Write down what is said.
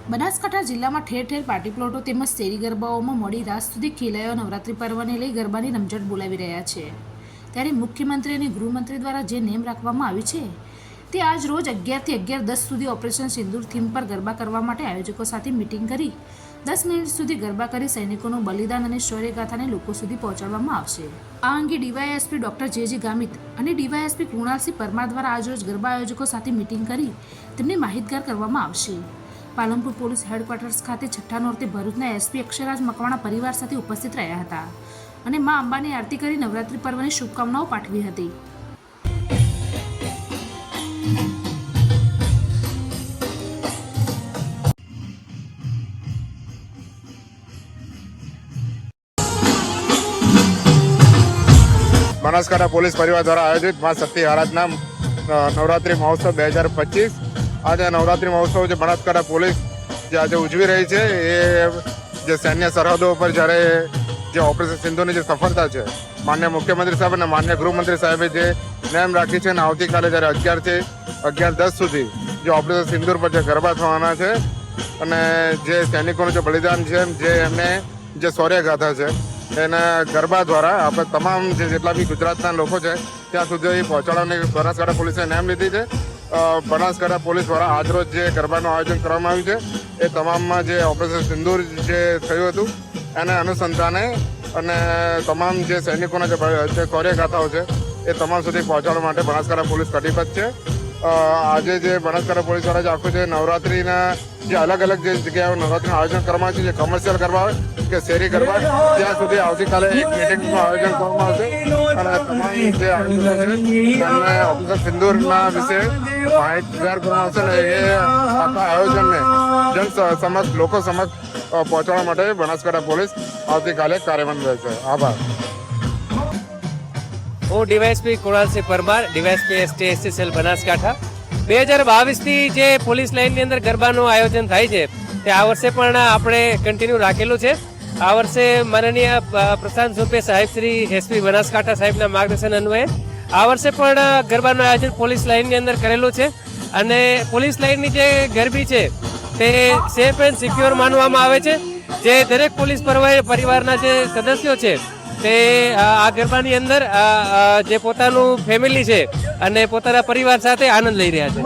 બનાસકાંઠા જિલ્લામાં ઠેર ઠેર પાર્ટી પ્લોટો તેમજ શેરી ગરબાઓમાં મોડી રાત સુધી ખેલાયો નવરાત્રી પર્વને લઈ ગરબાની રમઝટ બોલાવી રહ્યા છે। ત્યારે મુખ્યમંત્રી અને ગૃહમંત્રી દ્વારા જે નેમ રાખવામાં આવી છે તે આજ રોજ 11 થી 11:10 સુધી ઓપરેશન સિંદૂર થીમ પર ગરબા કરવા માટે આયોજકો સાથે મીટિંગ કરી 10 મિનિટ સુધી ગરબા કરી સૈનિકોનું બલિદાન અને શૌર્યગાથાને લોકો સુધી પહોંચાડવામાં આવશે। આ અંગે ડીવાયએસપી ડોક્ટર જે ગામિત અને ડીવાયએસપી કૃણાલસિંહ પરમાર દ્વારા આજરોજ ગરબા આયોજકો સાથે મીટિંગ કરી તેમને માહિતગાર કરવામાં આવશે। પાલનપુર પોલીસ હેડક્વાર્ટર્સ ખાતે છઠ્ઠા નોરતે ભરૂચના એસપી અક્ષરાજ મકવાણા પરિવાર સાથે ઉપસ્થિત રહ્યા હતા અને મા અંબાની આરતી કરી નવરાત્રી પર્વની શુભકામનાઓ પાઠવી હતી। બનાસકાંઠા પોલીસ પરિવાર દ્વારા આયોજિત મા શક્તિ આરાધના નવરાત્રી મહોત્સવ 2025 આજે નવરાત્રી મહોત્સવ જે બનાસકાંઠા પોલીસ જે આજે ઉજવી રહી છે એ જે સૈન્ય સરહદો પર જ્યારે જે ઓપરેશન સિંધુની જે સફળતા છે માન્ય મુખ્યમંત્રી સાહેબ અને માન્ય ગૃહમંત્રી સાહેબે જે નેમ રાખી છે અને આવતીકાલે જ્યારે 11 થી 11:10 સુધી જે ઓપરેશન સિંદુર પર જે ગરબા થવાના છે અને જે સૈનિકોનું જે બલિદાન છે જે એમને જે શૌર્યગાથા છે એના ગરબા દ્વારા આપણે તમામ જેટલા બી ગુજરાતના લોકો છે ત્યાં સુધી પહોંચાડવાની બનાસકાંઠા પોલીસે નેમ લીધી છે। બનાસકાંઠા પોલીસ દ્વારા આજરોજ જે ગરબાનું આયોજન કરવામાં આવ્યું છે એ તમામમાં જે ઓપરેશન સિંદૂર જે થયું હતું એના અનુસંધાને અને તમામ જે સૈનિકોના જે શૌર્યગાથાઓ છે એ તમામ સુધી પહોંચાડવા માટે બનાસકાંઠા પોલીસ કટિબદ્ધ છે। આજે જે બનાસકાંઠા પોલીસ દ્વારા જે આખું જે નવરાત્રિના જે અલગ અલગ જે જગ્યાએ નવરાત્રિનું આયોજન કરવામાં આવે છે જે કમર્શિયલ ગરબા હોય કે શેરી ગરબા ત્યાં સુધી આવતીકાલે એક મિટિંગનું આયોજન કરવામાં આવશે અને તમામ જે આયોજનો છે તેમને ઓપરેશન સિંદૂરના વિશે માહિતગાર કરવામાં આવશે અને એ આખા આયોજનને જન સમક્ષ લોકો સમક્ષ પહોંચાડવા માટે બનાસકાંઠા પોલીસ આવતીકાલે કાર્યરત રહેશે। આભાર। હું DYSP Kunalsinh Parmar, DYSP ST cell Banaskantha. 2022થી જે પોલીસ લાઇનની અંદર ગરબાનું આયોજન થાય છે તે આ વર્ષે પણ આપણે કન્ટિન્યુ રાખેલું છે। આ વર્ષે માનનીય પ્રશાંત ઝુંપે સાહેબ શ્રી એસપી બનાસકાંઠા સાહેબના માર્ગદર્શન અન્વયે આ વર્ષે પણ ગરબાનું આયોજન પોલીસ લાઇનની અંદર કરેલું છે અને પોલીસ લાઇનની જે ગરબી છે તે સેફ એન્ડ સિક્યોર માનવામાં આવે છે। જે દરેક પોલીસ પરિવારના જે સદસ્યો છે તે આ ગરબાની અંદર જે પોતાનું ફેમિલી છે અને પોતાના પરિવાર સાથે આનંદ લઈ રહ્યા છે।